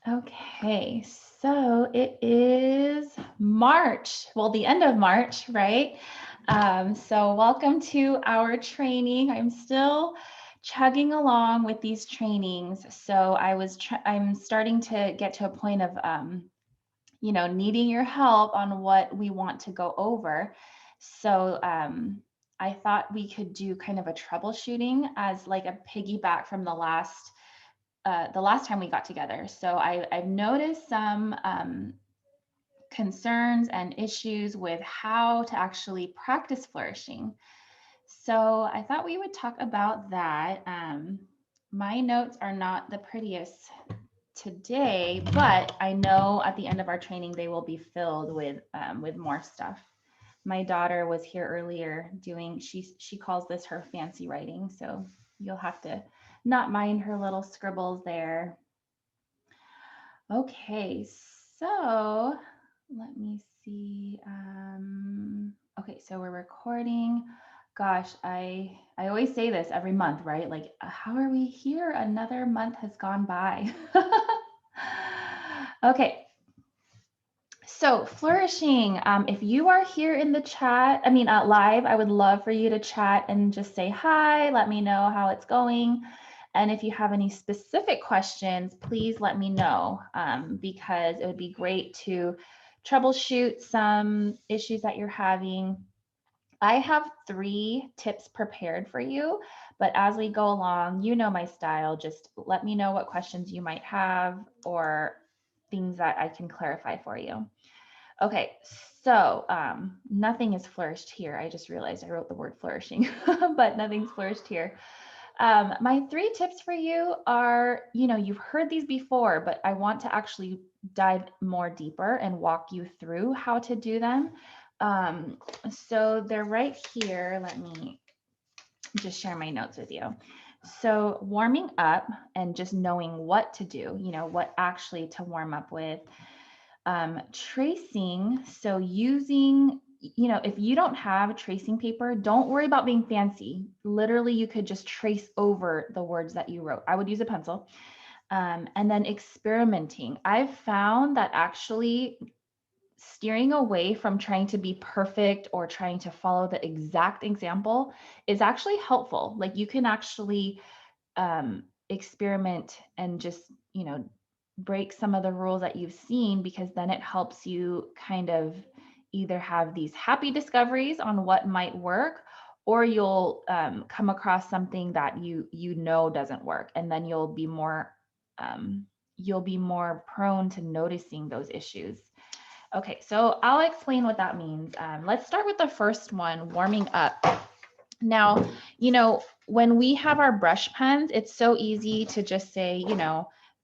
Okay, so it is March, well, the end of March, right? So welcome to our training. I'm still chugging along with these trainings. So I'm starting to get to a point of, needing your help on what we want to go over. So I thought we could do kind of a troubleshooting as like a piggyback from the last time we got together. So I've noticed some concerns and issues with how to actually practice flourishing. So I thought we would talk about that. My notes are not the prettiest today, but I know at the end of our training they will be filled with more stuff. My daughter was here earlier doing, she calls this her fancy writing, so you'll have to not mind her little scribbles there. Okay, so let me see. Okay, so we're recording. Gosh, I always say this every month, right? Like, how are we here? Another month has gone by. Okay, so flourishing. If you are here in the chat, live, I would love for you to chat and just say hi. Let me know how it's going. And if you have any specific questions, please let me know, because it would be great to troubleshoot some issues that you're having. I have 3 tips prepared for you, but as we go along, you know my style. Just let me know what questions you might have or things that I can clarify for you. Okay, so nothing is flourished here. I just realized I wrote the word flourishing, but nothing's flourished here. My 3 tips for you are, you've heard these before, but I want to actually dive more deeper and walk you through how to do them. So they're right here. Let me just share my notes with you. So warming up and just knowing what to do, what actually to warm up with. Tracing, so using, if you don't have tracing paper, don't worry about being fancy. Literally, you could just trace over the words that you wrote. I would use a pencil. And then experimenting. I've found that actually steering away from trying to be perfect or trying to follow the exact example is actually helpful. Like you can actually experiment and just, break some of the rules that you've seen, because then it helps you kind of either have these happy discoveries on what might work, or you'll come across something that you know doesn't work, and then you'll be more prone to noticing those issues. Okay, so I'll explain what that means. Let's start with the first one, warming up. Now, when we have our brush pens, it's so easy to just say,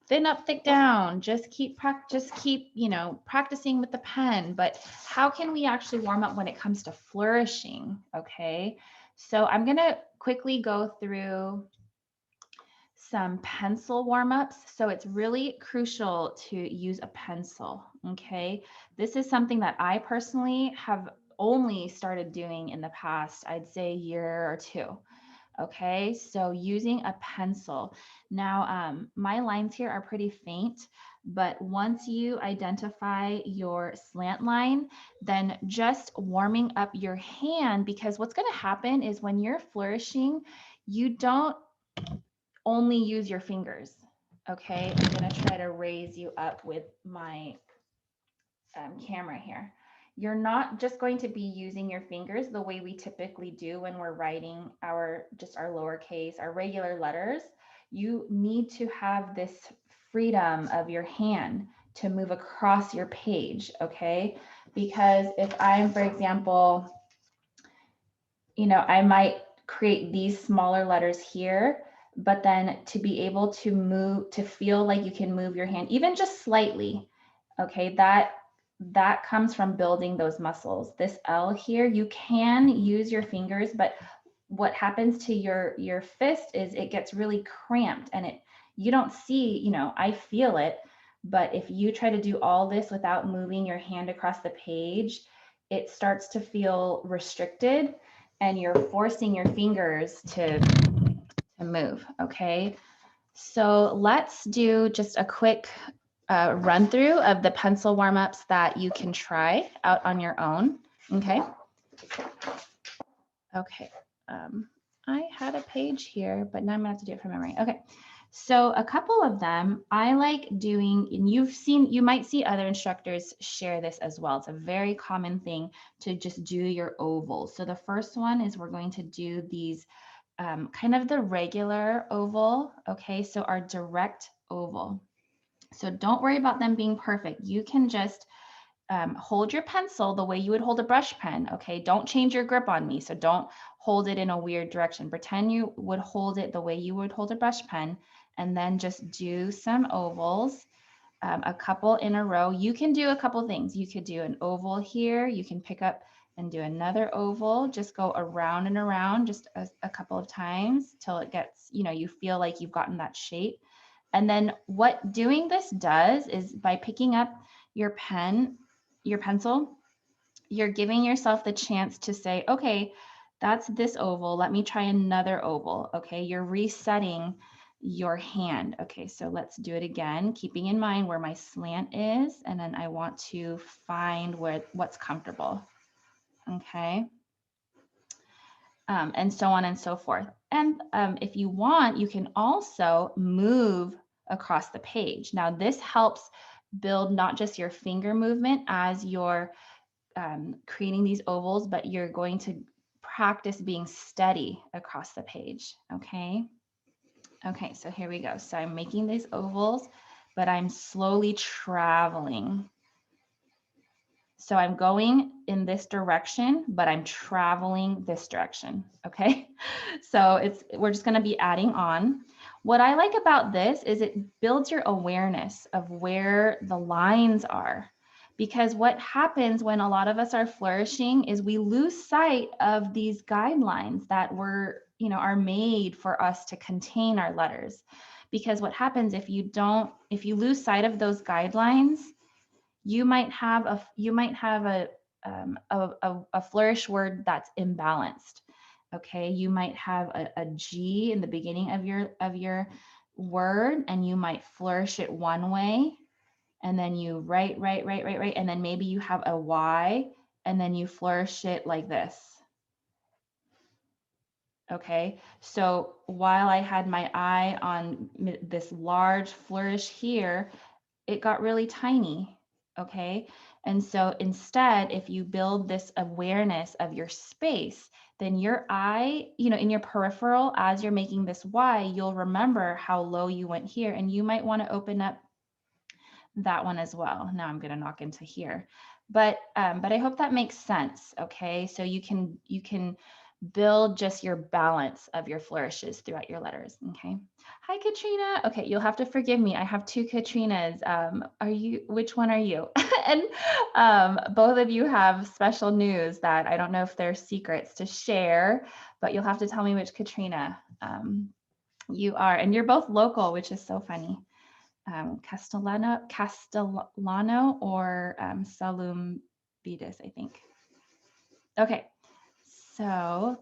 thin up, thick down, just keep practicing with the pen. But how can we actually warm up when it comes to flourishing? Okay, so I'm going to quickly go through some pencil warm-ups. So it's really crucial to use a pencil, okay? This is something that I personally have only started doing in the past, I'd say, year or 2. Okay, so using a pencil. Now, my lines here are pretty faint, but once you identify your slant line, then just warming up your hand, because what's going to happen is when you're flourishing, you don't only use your fingers. Okay, I'm going to try to raise you up with my camera here. You're not just going to be using your fingers the way we typically do when we're writing our lowercase, our regular letters. You need to have this freedom of your hand to move across your page, okay? Because if I'm, for example, I might create these smaller letters here, but then to be able to move, to feel like you can move your hand, even just slightly, okay, that comes from building those muscles. This L here, you can use your fingers, but what happens to your fist is it gets really cramped, and you don't see, I feel it, but if you try to do all this without moving your hand across the page, it starts to feel restricted, and you're forcing your fingers to move, okay? So let's do just a quick run through of the pencil warm-ups that you can try out on your own. Okay. Okay. I had a page here, but now I'm gonna have to do it from memory. Okay. So a couple of them I like doing, and you might see other instructors share this as well. It's a very common thing to just do your ovals. So the first one is we're going to do these kind of the regular oval. Okay. So our direct oval. So don't worry about them being perfect. You can just hold your pencil the way you would hold a brush pen. Okay, don't change your grip on me. So don't hold it in a weird direction. Pretend you would hold it the way you would hold a brush pen, and then just do some ovals, a couple in a row. You can do a couple things. You could do an oval here. You can pick up and do another oval. Just go around and around just a couple of times till it gets, you feel like you've gotten that shape. And then what doing this does is by picking up your pencil, you're giving yourself the chance to say, okay, that's this oval. Let me try another oval. Okay, you're resetting your hand. Okay, so let's do it again, keeping in mind where my slant is, and then I want to find what's comfortable. Okay. And so on and so forth. And if you want, you can also move across the page. Now, this helps build not just your finger movement as you're creating these ovals, but you're going to practice being steady across the page. Okay. Okay, so here we go. So I'm making these ovals, but I'm slowly traveling. So I'm going in this direction, but I'm traveling this direction, okay? So we're just gonna be adding on. What I like about this is it builds your awareness of where the lines are. Because what happens when a lot of us are flourishing is we lose sight of these guidelines that are made for us to contain our letters. Because what happens if you lose sight of those guidelines, you might have a flourish word that's imbalanced. Okay, you might have a G in the beginning of your word, and you might flourish it one way, and then you write, and then maybe you have a Y, and then you flourish it like this. Okay, so while I had my eye on this large flourish here, it got really tiny. Okay, and so instead, if you build this awareness of your space, then your eye, in your peripheral, as you're making this Y, you'll remember how low you went here, and you might want to open up that one as well. Now I'm going to knock into here, but I hope that makes sense. Okay, so you can build just your balance of your flourishes throughout your letters. Okay. Hi, Katrina. Okay, you'll have to forgive me. I have two Katrinas. Which one are you? And both of you have special news that I don't know if they're secrets to share, but you'll have to tell me which Katrina you are. And you're both local, which is so funny. Castellano or Salumbides, I think. Okay. So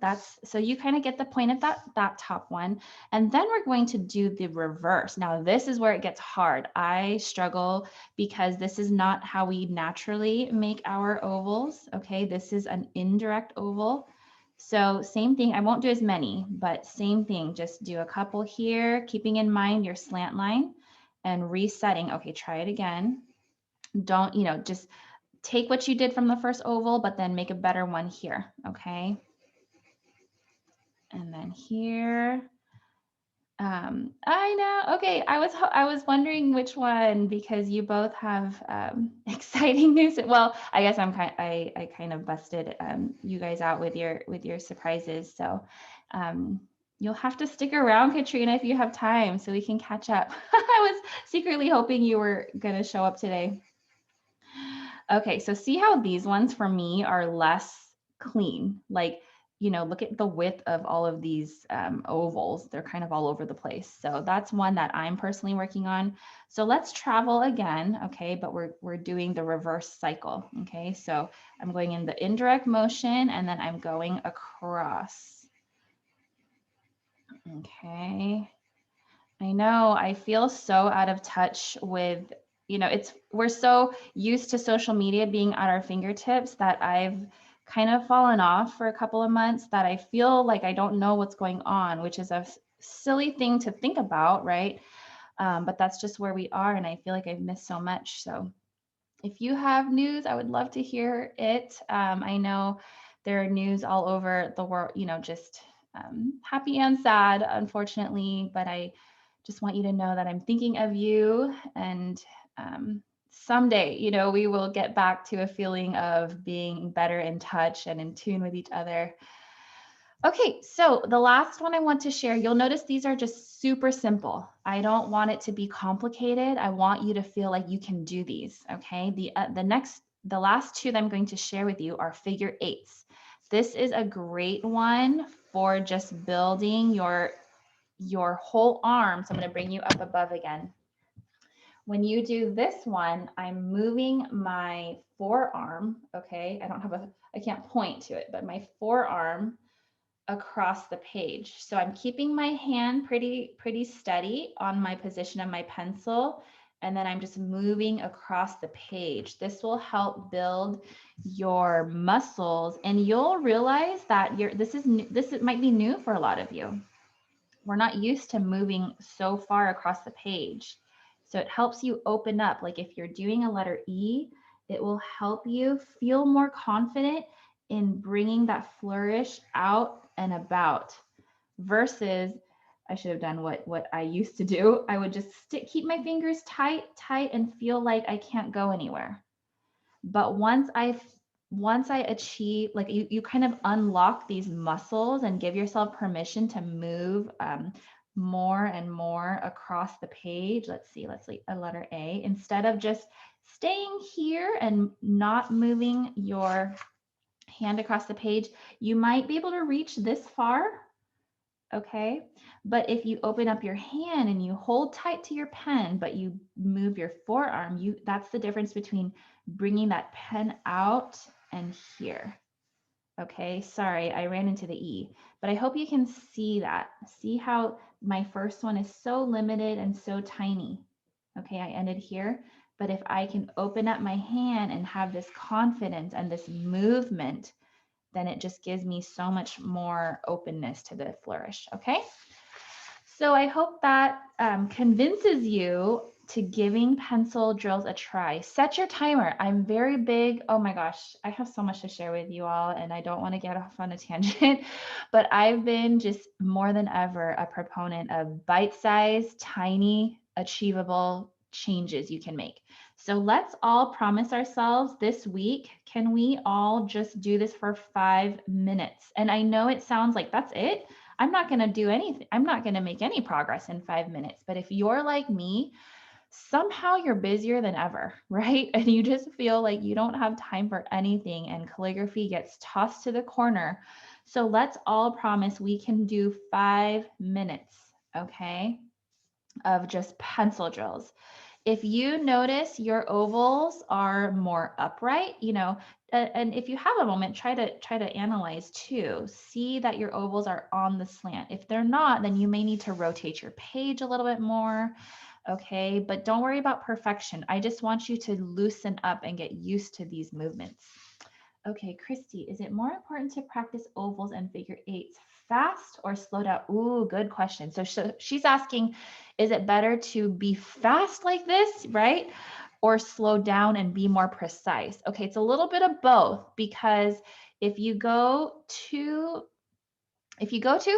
you kind of get the point of that top one. And then we're going to do the reverse. Now, this is where it gets hard. I struggle because this is not how we naturally make our ovals. Okay, this is an indirect oval. So same thing, I won't do as many, but same thing, just do a couple here, keeping in mind your slant line and resetting. Okay, try it again. Don't, just take what you did from the first oval, but then make a better one here, okay? And then here, I know, okay, I was wondering which one, because you both have exciting news. Well, I guess I kind of busted you guys out with your surprises. So you'll have to stick around, Katrina, if you have time, so we can catch up. I was secretly hoping you were gonna show up today. Okay, so see how these ones for me are less clean. Like, look at the width of all of these ovals. They're kind of all over the place. So that's one that I'm personally working on. So let's travel again, okay? But we're doing the reverse cycle, okay? So I'm going in the indirect motion, and then I'm going across. Okay. I know, I feel so out of touch with You know, we're so used to social media being at our fingertips that I've kind of fallen off for a couple of months, that I feel like I don't know what's going on, which is a silly thing to think about, right? But that's just where we are, and I feel like I've missed so much. So if you have news, I would love to hear it. I know there are news all over the world, you know, just happy and sad, unfortunately, but I just want you to know that I'm thinking of you, and someday, you know, we will get back to a feeling of being better in touch and in tune with each other. Okay, so the last one I want to share, you'll notice these are just super simple. I don't want it to be complicated. I want you to feel like you can do these, okay? The last two that I'm going to share with you are figure eights. This is a great one for just building your whole arm. So I'm going to bring you up above again. When you do this one, I'm moving my forearm, okay? I can't point to it, but my forearm across the page. So I'm keeping my hand pretty steady on my position of my pencil, and then I'm just moving across the page. This will help build your muscles, and you'll realize that this might be new for a lot of you. We're not used to moving so far across the page. So it helps you open up. Like if you're doing a letter E, it will help you feel more confident in bringing that flourish out and about, versus I should have done what I used to do. I would just keep my fingers tight and feel like I can't go anywhere. But once I achieve, like you kind of unlock these muscles and give yourself permission to move more and more across the page. Let's see a letter A. Instead of just staying here and not moving your hand across the page, you might be able to reach this far, okay? But if you open up your hand and you hold tight to your pen, but you move your forearm, that's the difference between bringing that pen out and here. Okay, sorry, I ran into the E, but I hope you can see that. See how my first one is so limited and so tiny. Okay, I ended here, but if I can open up my hand and have this confidence and this movement, then it just gives me so much more openness to the flourish, okay? So I hope that convinces you to giving pencil drills a try. Set your timer. I'm very big. Oh my gosh, I have so much to share with you all, and I don't want to get off on a tangent, but I've been just more than ever a proponent of bite-sized, tiny, achievable changes you can make. So let's all promise ourselves this week, can we all just do this for 5 minutes? And I know it sounds like that's it. I'm not going to do anything. I'm not going to make any progress in 5 minutes. But if you're like me, somehow you're busier than ever, right? And you just feel like you don't have time for anything, and calligraphy gets tossed to the corner. So let's all promise we can do 5 minutes, okay, of just pencil drills. If you notice your ovals are more upright, you know, and if you have a moment, try to analyze too. See that your ovals are on the slant. If they're not, then you may need to rotate your page a little bit more. Okay, but don't worry about perfection. I just want you to loosen up and get used to these movements. Okay, Christy, is it more important to practice ovals and figure eights fast or slow down? Ooh, good question. So she's asking, is it better to be fast like this, right? Or slow down and be more precise? Okay, it's a little bit of both, because if you go too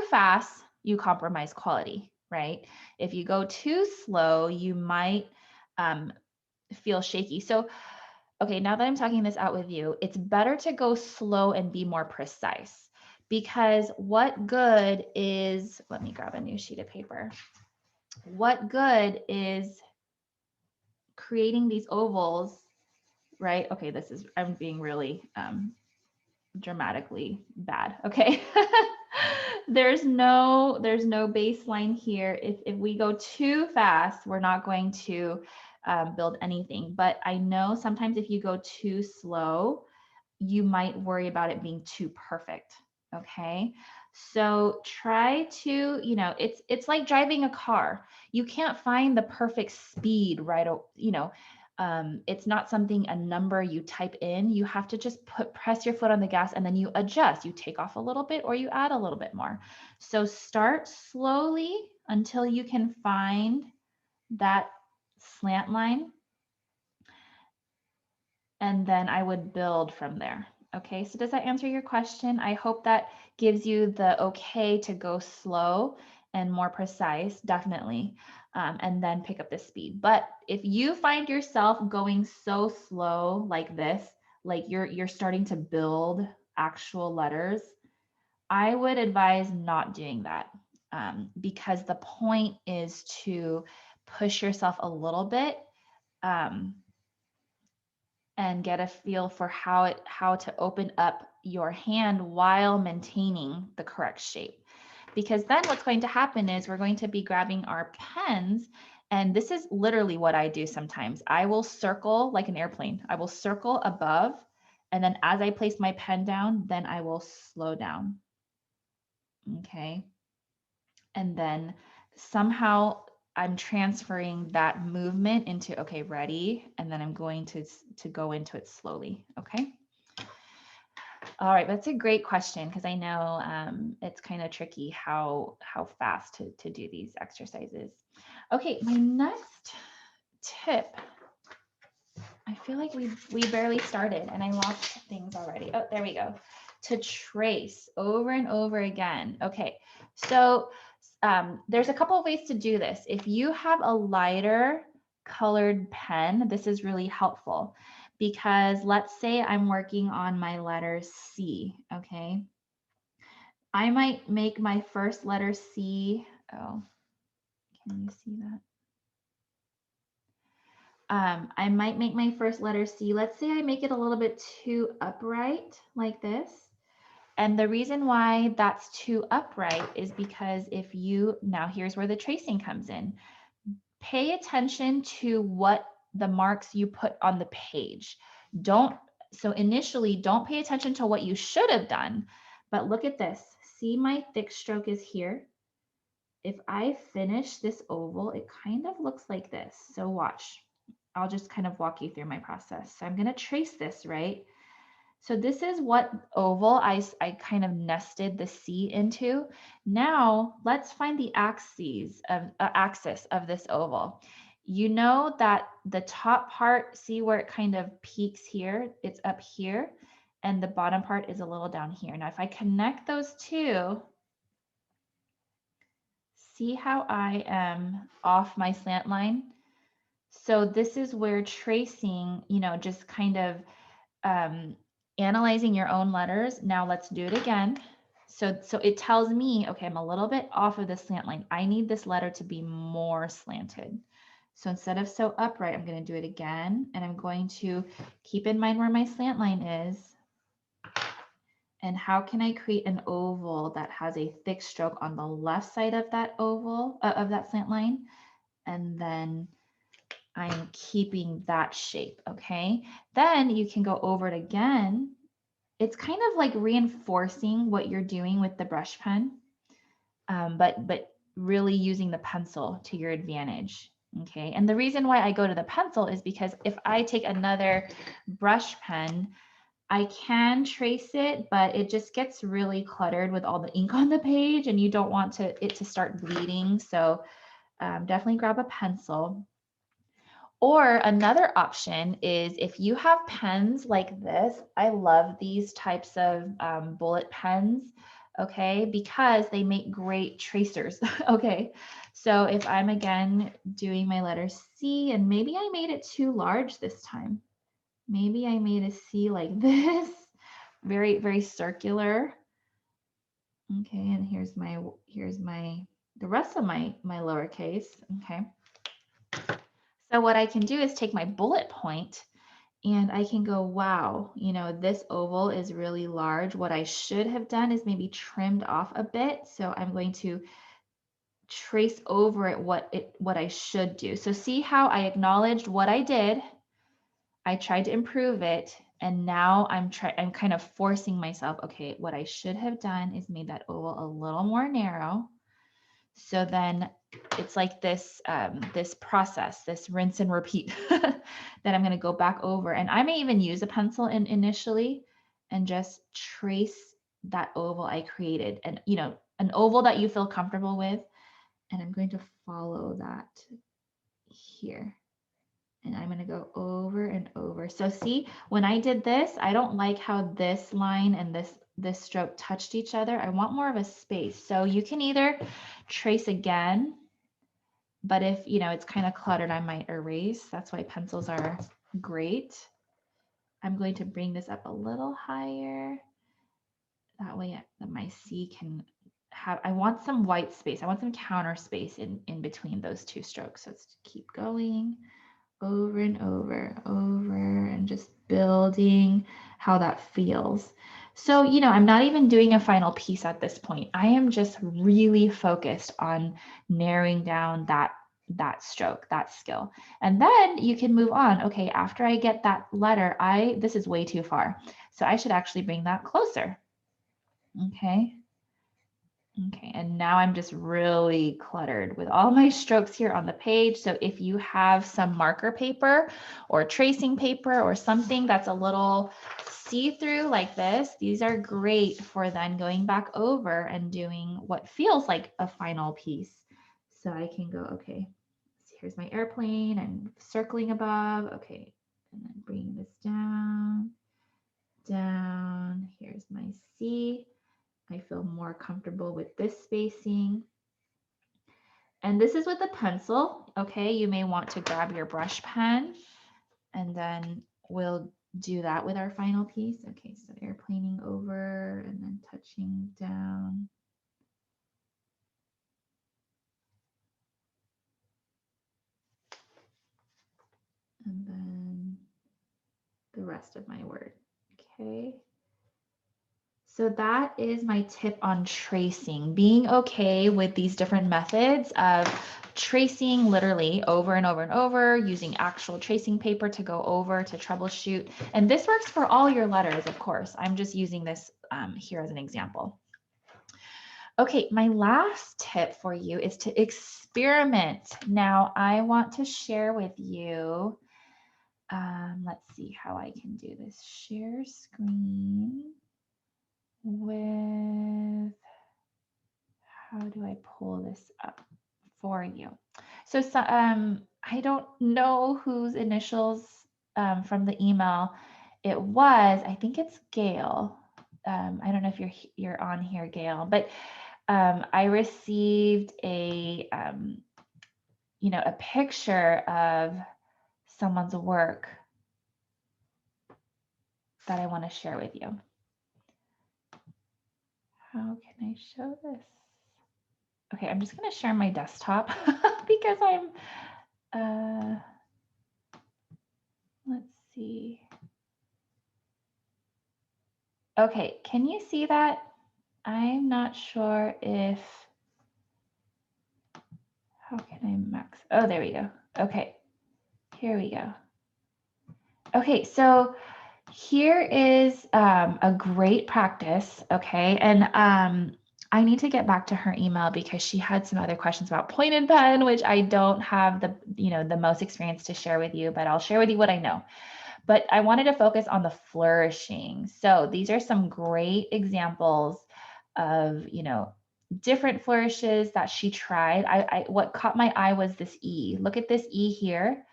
fast, you compromise quality, right? If you go too slow, you might feel shaky. So okay, now that I'm talking this out with you, it's better to go slow and be more precise, because what good is, let me grab a new sheet of paper. What good is creating these ovals, right? Okay, I'm being really dramatically bad, okay? There's no baseline here. If we go too fast, we're not going to build anything. But I know sometimes if you go too slow, you might worry about it being too perfect. Okay. So try to, you know, it's like driving a car. You can't find the perfect speed, right? You know, It's not something, a number you type in. You have to just press your foot on the gas and then you adjust. You take off a little bit or you add a little bit more. So start slowly until you can find that slant line. And then I would build from there. Okay, so does that answer your question? I hope that gives you the okay to go slow and more precise, definitely, and then pick up the speed. But if you find yourself going so slow like this, like you're starting to build actual letters, I would advise not doing that, because the point is to push yourself a little bit. And get a feel for how to open up your hand while maintaining the correct shape. Because then what's going to happen is we're going to be grabbing our pens, and this is literally what I do sometimes. I will circle like an airplane. I will circle above, and then as I place my pen down, then I will slow down. Okay. And then somehow I'm transferring that movement into, okay, ready. And then I'm going to go into it slowly. Okay. All right. That's a great question, because I know it's kind of tricky how fast to do these exercises. Okay. My next tip, I feel like we barely started and I lost things already. Oh, there we go. To trace over and over again. Okay. So there's a couple of ways to do this. If you have a lighter colored pen, this is really helpful, because let's say I'm working on my letter C, okay? I might make my first letter C. Oh, can you see that? I might make my first letter C. Let's say I make it a little bit too upright like this. And the reason why that's too upright is because if you, now here's where the tracing comes in. Pay attention to what the marks you put on the page. So initially, don't pay attention to what you should have done, but look at this. See, my thick stroke is here. If I finish this oval, it kind of looks like this. So watch. I'll just kind of walk you through my process. So I'm going to trace this, right? So this is what oval I kind of nested the C into. Now let's find the axis of this oval. You know that the top part, see where it kind of peaks here? It's up here, and the bottom part is a little down here. Now if I connect those two, see how I am off my slant line? So this is where tracing, just kind of analyzing your own letters. Now let's do it again. So it tells me, okay, I'm a little bit off of the slant line. I need this letter to be more slanted. So instead of so upright, I'm going to do it again. And I'm going to keep in mind where my slant line is. And how can I create an oval that has a thick stroke on the left side of that oval, of that slant line? And then I'm keeping that shape, okay? Then you can go over it again. It's kind of like reinforcing what you're doing with the brush pen, but really using the pencil to your advantage, okay? And the reason why I go to the pencil is because if I take another brush pen, I can trace it, but it just gets really cluttered with all the ink on the page, and you don't want it to start bleeding. So definitely grab a pencil. Or another option is if you have pens like this. I love these types of bullet pens, okay, because they make great tracers, okay? So if I'm again doing my letter C, and maybe I made it too large this time. Maybe I made a C like this, very, very circular. Okay, and here's the rest of my lowercase, okay? So what I can do is take my bullet point and I can go, wow, this oval is really large. What I should have done is maybe trimmed off a bit. So I'm going to trace over it what I should do. So see how I acknowledged what I did. I tried to improve it. And now I'm kind of forcing myself, okay, what I should have done is made that oval a little more narrow. So then it's like this, this process, this rinse and repeat that I'm going to go back over. And I may even use a pencil initially and just trace that oval I created, and, you know, an oval that you feel comfortable with. And I'm going to follow that here. And I'm going to go over and over. So see, when I did this, I don't like how this line and this stroke touched each other. I want more of a space. So you can either trace again, but if, you know, it's kind of cluttered, I might erase. That's why pencils are great. I'm going to bring this up a little higher. That way my C can have, I want some white space. I want some counter space in between those two strokes. So let's keep going over and over, and just building how that feels. So, you know, I'm not even doing a final piece at this point. I am just really focused on narrowing down that stroke, that skill. And then you can move on. Okay, after I get that letter, this is way too far. So I should actually bring that closer. Okay. Okay, and now I'm just really cluttered with all my strokes here on the page. So if you have some marker paper or tracing paper or something that's a little see-through like this, these are great for then going back over and doing what feels like a final piece. So I can go, okay, so here's my airplane, I'm circling above, okay, and then bring this down, here's my C. I feel more comfortable with this spacing. And this is with a pencil, okay? You may want to grab your brush pen, and then we'll do that with our final piece. Okay, so airplaning over and then touching down. And then the rest of my word, okay? So that is my tip on tracing, being okay with these different methods of tracing literally over and over and over, using actual tracing paper to go over to troubleshoot. And this works for all your letters, of course. I'm just using this here as an example. Okay, my last tip for you is to experiment. Now, I want to share with you, let's see how I can do this. Share screen with, how do I pull this up for you? So, I don't know whose initials from the email it was. I think it's Gail. I don't know if you're on here, Gail, but I received a you know, a picture of someone's work that I want to share with you. How can I show this? Okay, I'm just going to share my desktop because I'm, let's see. Okay, can you see that? I'm not sure if, how can I max? Oh, there we go. Okay, here we go. Okay, so here is a great practice, okay? And I need to get back to her email because she had some other questions about pointed pen, which I don't have the, you know, the most experience to share with you, but I'll share with you what I know. But I wanted to focus on the flourishing. So these are some great examples of, you know, different flourishes that she tried. What caught my eye was this E. Look at this E here.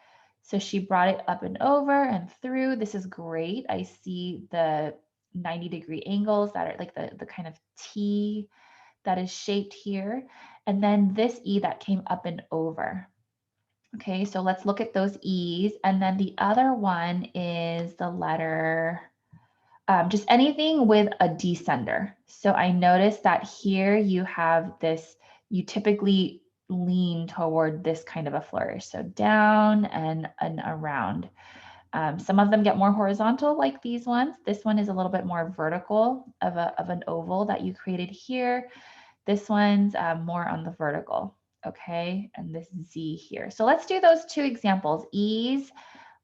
So she brought it up and over and through. This is great. I see the 90-degree angles that are like the kind of T that is shaped here. And then this E that came up and over. Okay, so let's look at those E's. And then the other one is the letter, just anything with a descender. So I noticed that here you have this, you typically lean toward this kind of a flourish. So down and around. Some of them get more horizontal like these ones. This one is a little bit more vertical of an oval that you created here. This one's more on the vertical. Okay, and this Z here. So let's do those two examples. E's,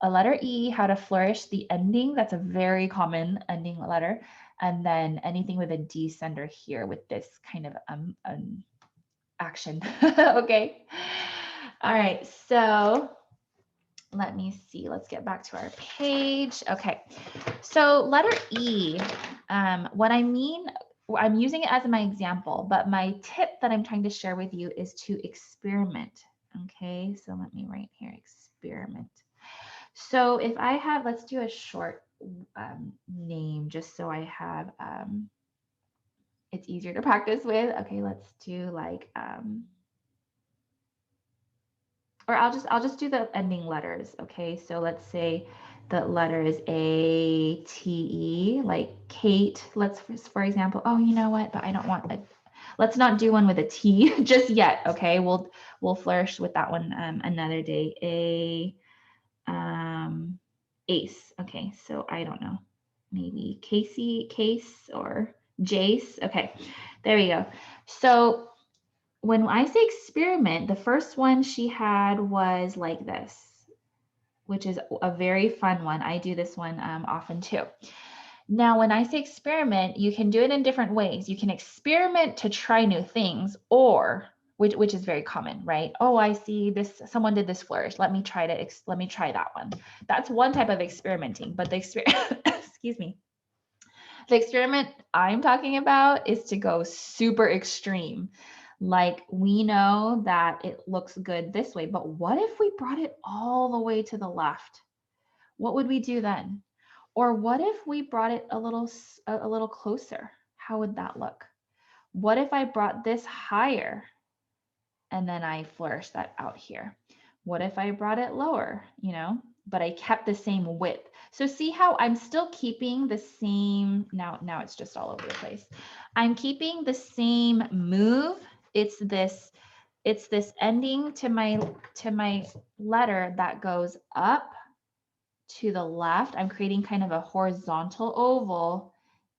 a letter E, how to flourish the ending. That's a very common ending letter. And then anything with a descender here with this kind of action. Okay. All right. So let me see. Let's get back to our page. Okay. So letter E, what I mean, I'm using it as my example, but my tip that I'm trying to share with you is to experiment. Okay. So let me write here, experiment. So if I have, let's do a short name just so I have, it's easier to practice with. Okay. Let's do like, or I'll just do the ending letters. Okay, so let's say the letter is A-T-E, like Kate. Let's, for example, oh, you know what? But I don't want a, let's not do one with a T just yet. Okay, we'll flourish with that one another day. Ace. Okay, so I don't know, maybe Casey, Case, or Jace. Okay, there we go. So when I say experiment, the first one she had was like this, which is a very fun one. I do this one often too. Now, when I say experiment, you can do it in different ways. You can experiment to try new things, or which is very common, right? Oh, I see this, someone did this flourish. Let me try that one. That's one type of experimenting, but the excuse me. The experiment I'm talking about is to go super extreme. Like, we know that it looks good this way, but what if we brought it all the way to the left? What would we do then? Or what if we brought it a little closer? How would that look? What if I brought this higher and then I flourished that out here? What if I brought it lower, but I kept the same width? So see how I'm still keeping the same, now it's just all over the place. I'm keeping the same move. It's this ending to my letter that goes up to the left. I'm creating kind of a horizontal oval,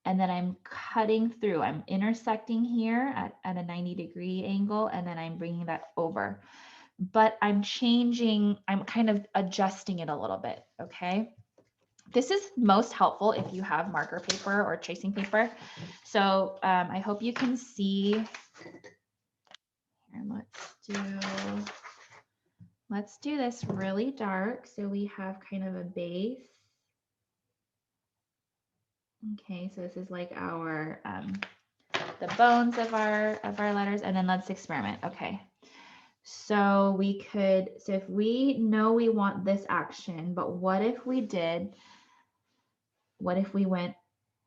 and then I'm cutting through. I'm intersecting here at a 90-degree angle, and then I'm bringing that over. But I'm kind of adjusting it a little bit, okay? This is most helpful if you have marker paper or tracing paper. So I hope you can see. Here, let's do this really dark so we have kind of a base. Okay, so this is like our the bones of our letters, and then let's experiment. Okay, so if we know we want this action, but what if we went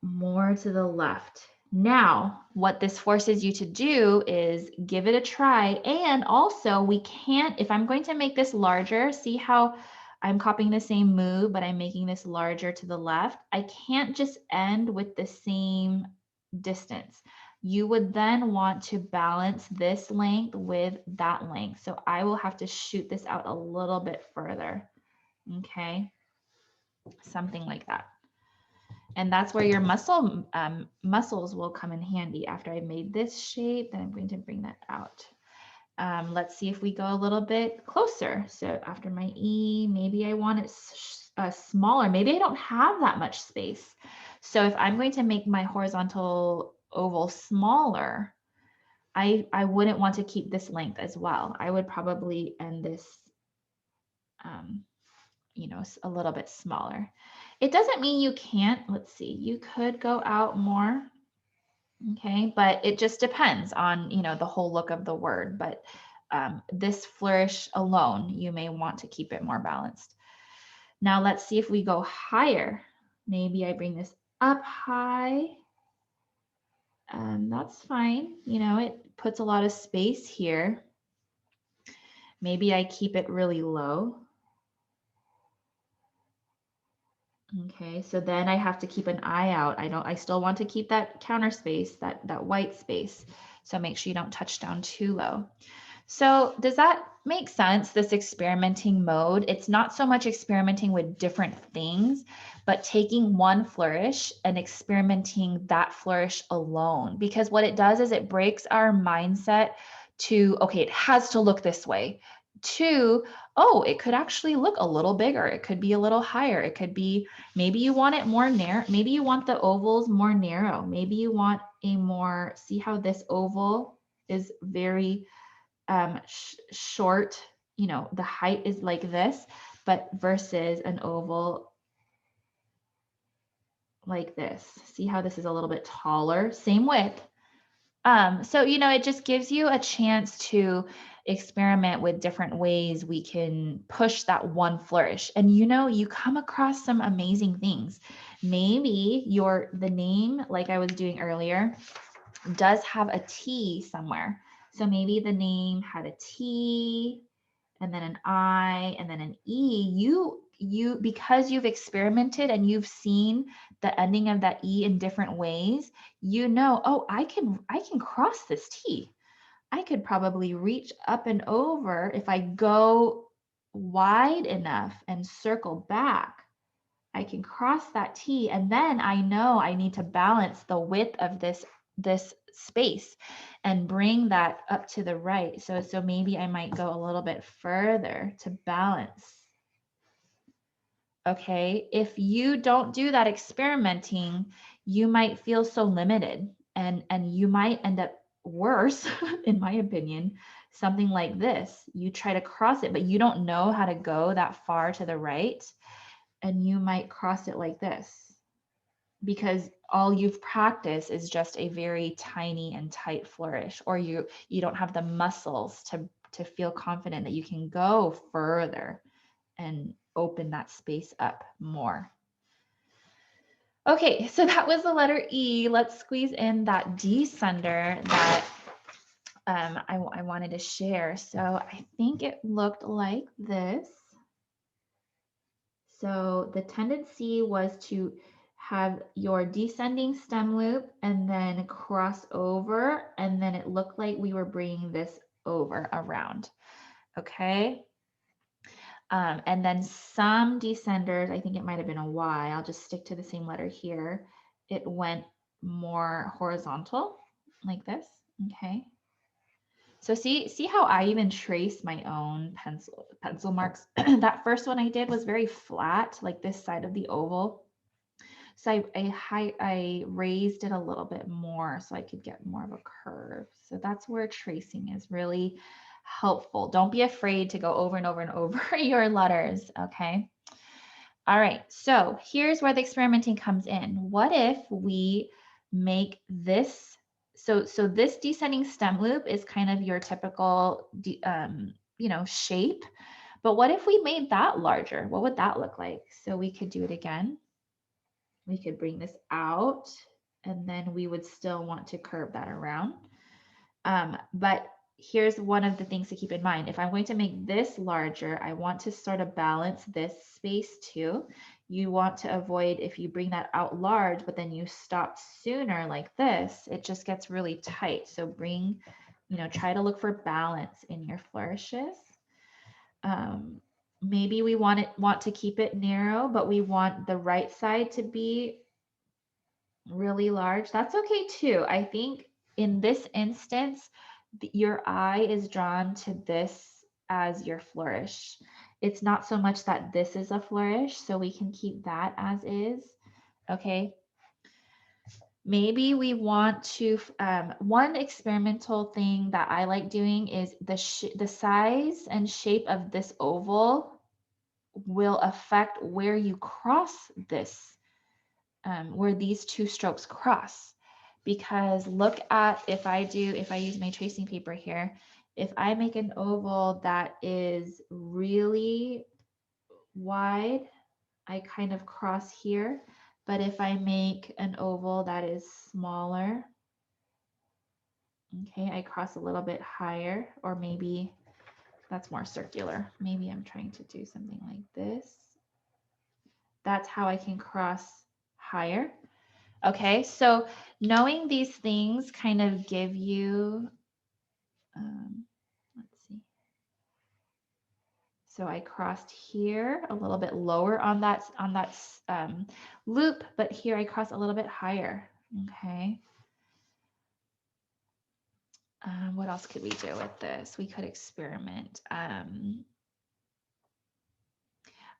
more to the left? Now, what this forces you to do is give it a try. And also, if I'm going to make this larger, see how I'm copying the same move, but I'm making this larger to the left. I can't just end with the same distance. You would then want to balance this length with that length. So I will have to shoot this out a little bit further. Okay, something like that. And that's where your muscles will come in handy. After I've made this shape, then I'm going to bring that out. Let's see if we go a little bit closer. So after my E, maybe I want it smaller. Maybe I don't have that much space. So if I'm going to make my horizontal oval smaller, I wouldn't want to keep this length as well. I would probably end this a little bit smaller. It doesn't mean you can't. Let's see, you could go out more. Okay, but it just depends on, the whole look of the word. But this flourish alone, you may want to keep it more balanced. Now let's see if we go higher. Maybe I bring this up high. That's fine. It puts a lot of space here. Maybe I keep it really low. Okay, so then I have to keep an eye out. I still want to keep that counter space, that white space. So make sure you don't touch down too low. So does that make sense, this experimenting mode? It's not so much experimenting with different things, but taking one flourish and experimenting that flourish alone. Because what it does is it breaks our mindset to, okay, it has to look this way, to, oh, it could actually look a little bigger. It could be a little higher. It could be, maybe you want it more narrow. Maybe you want the ovals more narrow. Maybe you want see how this oval is very short, you know, the height is like this, but versus an oval like this. See how this is a little bit taller, same width. So, you know, it just gives you a chance to experiment with different ways we can push that one flourish. And, you know, you come across some amazing things. Maybe the name, like I was doing earlier, does have a T somewhere. So maybe the name had a T and then an I and then an E. You because you've experimented and you've seen the ending of that E in different ways, you know, oh, I can cross this T. I could probably reach up and over if I go wide enough and circle back. I can cross that T, and then I know I need to balance the width of this space and bring that up to the right. So maybe I might go a little bit further to balance. Okay, if you don't do that experimenting, you might feel so limited, and you might end up worse, in my opinion, something like this. You try to cross it, but you don't know how to go that far to the right, and you might cross it like this because all you've practiced is just a very tiny and tight flourish, or you don't have the muscles to feel confident that you can go further and open that space up more. Okay, so that was the letter E. Let's squeeze in that descender that I wanted to share. So I think it looked like this. So the tendency was to have your descending stem loop and then cross over, and then it looked like we were bringing this over around. Okay. And then some descenders, I think it might have been a Y. I'll just stick to the same letter here. It went more horizontal like this. Okay. So see how I even trace my own pencil marks. That first one I did was very flat, like this side of the oval. So I raised it a little bit more so I could get more of a curve. So that's where tracing is really helpful. Don't be afraid to go over and over and over your letters, okay? All right, so here's where the experimenting comes in. What if we make this, so this descending stem loop is kind of your typical, you know, shape, but what if we made that larger? What would that look like? So we could do it again. We could bring this out, and then we would still want to curve that around. But here's one of the things to keep in mind. If I'm going to make this larger, I want to sort of balance this space too. You want to avoid if you bring that out large, but then you stop sooner like this, it just gets really tight. So bring, you know, try to look for balance in your flourishes. Maybe we want to keep it narrow, but we want the right side to be really large. That's okay too. I think in this instance, your eye is drawn to this as your flourish. It's not so much that this is a flourish, so we can keep that as is. Okay. Maybe we want to, one experimental thing that I like doing is the size and shape of this oval will affect where you cross this, where these two strokes cross. Because look at, if I use my tracing paper here, if I make an oval that is really wide, I kind of cross here. But if I make an oval that is smaller, okay, I cross a little bit higher, or maybe that's more circular. Maybe I'm trying to do something like this. That's how I can cross higher. Okay, so knowing these things kind of give you, let's see. So I crossed here a little bit lower on that loop, but here I cross a little bit higher. Okay. What else could we do with this? We could experiment.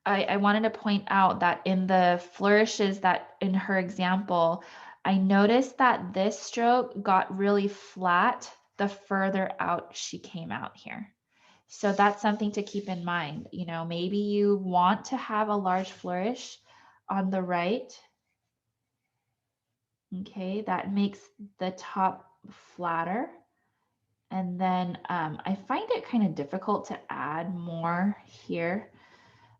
I wanted to point out that in the flourishes that in her example, I noticed that this stroke got really flat. the further out she came out here. So that's something to keep in mind. You know, maybe you want to have a large flourish on the right. Okay, that makes the top flatter. And then I find it kind of difficult to add more here.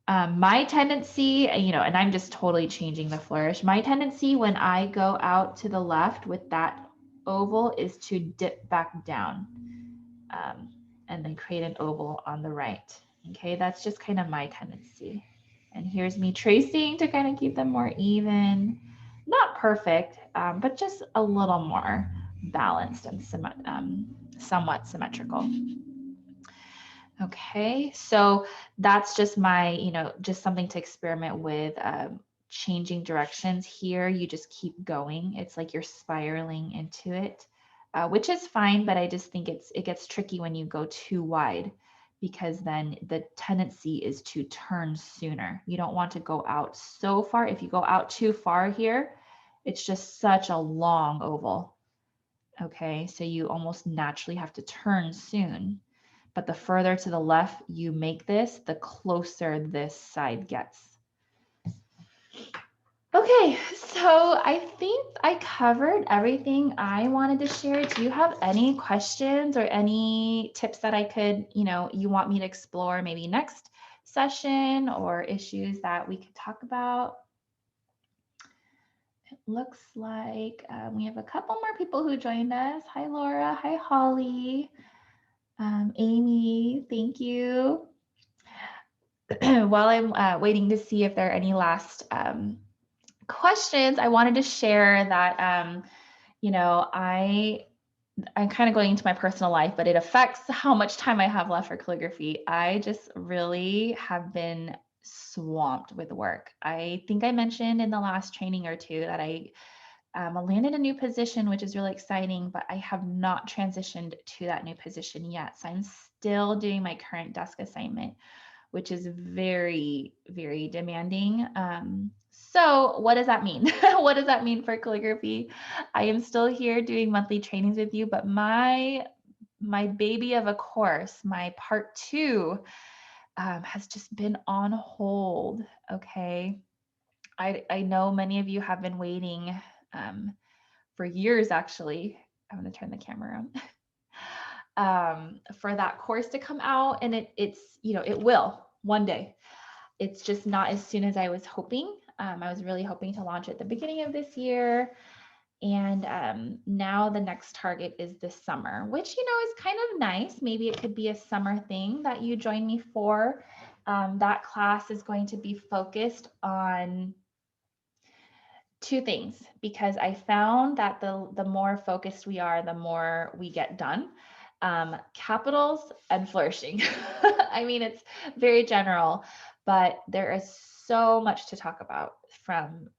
My tendency, you know, and I'm just totally changing the flourish. My tendency when I go out to the left with that oval is to dip back down and then create an oval on the right. Okay, that's just kind of my tendency. And here's me tracing to kind of keep them more even, not perfect, but just a little more balanced and somewhat symmetrical. Okay, so that's just my, you know, just something to experiment with. Changing directions here, you just keep going. It's like you're spiraling into it, which is fine, but I just think it gets tricky when you go too wide, because then the tendency is to turn sooner. You don't want to go out so far. If you go out too far here, it's just such a long oval. Okay, so you almost naturally have to turn soon. But the further to the left you make this, the closer this side gets. Okay, so I think I covered everything I wanted to share. Do you have any questions or any tips that I could, you know, you want me to explore maybe next session, or issues that we could talk about? It looks like we have a couple more people who joined us. Hi, Laura. Hi, Holly. Amy, thank you. While I'm waiting to see if there are any last questions, I wanted to share that, you know, I'm kind of going into my personal life, but it affects how much time I have left for calligraphy. I just really have been swamped with work. I think I mentioned in the last training or two that I landed a new position, which is really exciting, but I have not transitioned to that new position yet. So I'm still doing my current desk assignment, which is very, very demanding. So what does that mean? What does that mean for calligraphy? I am still here doing monthly trainings with you, but my baby of a course, my part 2, has just been on hold. Okay. I know many of you have been waiting for years, actually. I'm going to turn the camera on. For that course to come out, and it's, you know, it will one day. It's just not as soon as I was hoping. I was really hoping to launch at the beginning of this year. And now the next target is this summer, which, you know, is kind of nice. Maybe it could be a summer thing that you join me for. That class is going to be focused on 2 things, because I found that the more focused we are, the more we get done. Capitals and flourishing. I mean, it's very general, but there is so much to talk about, from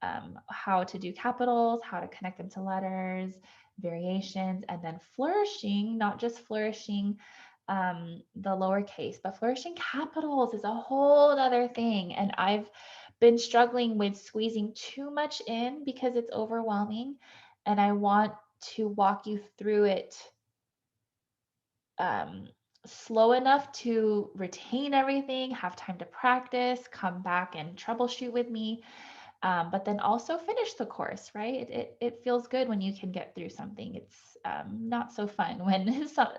how to do capitals, how to connect them to letters, variations, and then flourishing, not just flourishing the lowercase, but flourishing capitals is a whole other thing. And I've been struggling with squeezing too much in because it's overwhelming, and I want to walk you through it slow enough to retain everything, have time to practice, come back and troubleshoot with me, but then also finish the course, right? It feels good when you can get through something. It's not so fun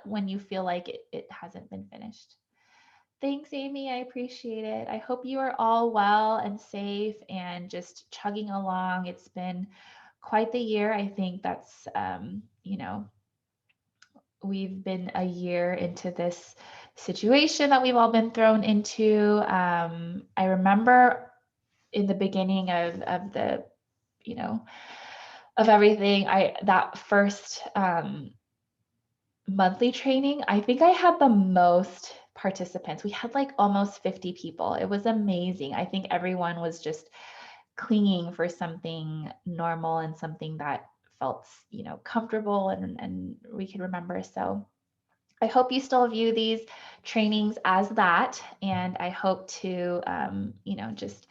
when you feel like it hasn't been finished. Thanks, Amy. I appreciate it. I hope you are all well and safe and just chugging along. It's been quite the year. I think that's, you know, we've been a year into this situation that we've all been thrown into. I remember in the beginning of the, you know, of everything, that first monthly training, I think I had the most participants. We had like almost 50 people. It was amazing. I think everyone was just clinging for something normal and something that felt, you know, comfortable and we could remember. So I hope you still view these trainings as that, and I hope to, you know, just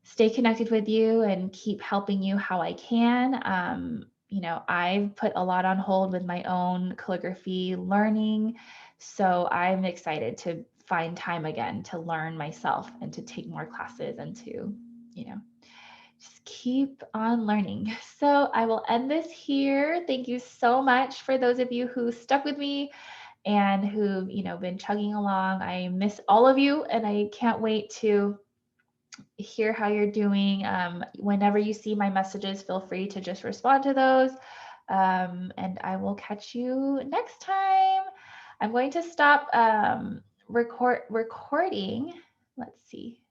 stay connected with you and keep helping you how I can. you know, I've put a lot on hold with my own calligraphy learning. So I'm excited to find time again to learn myself and to take more classes and to, you know, just keep on learning. So I will end this here. Thank you so much for those of you who stuck with me and who've, you know, been chugging along. I miss all of you and I can't wait to hear how you're doing. Whenever you see my messages, feel free to just respond to those. And I will catch you next time. I'm going to stop recording. Let's see.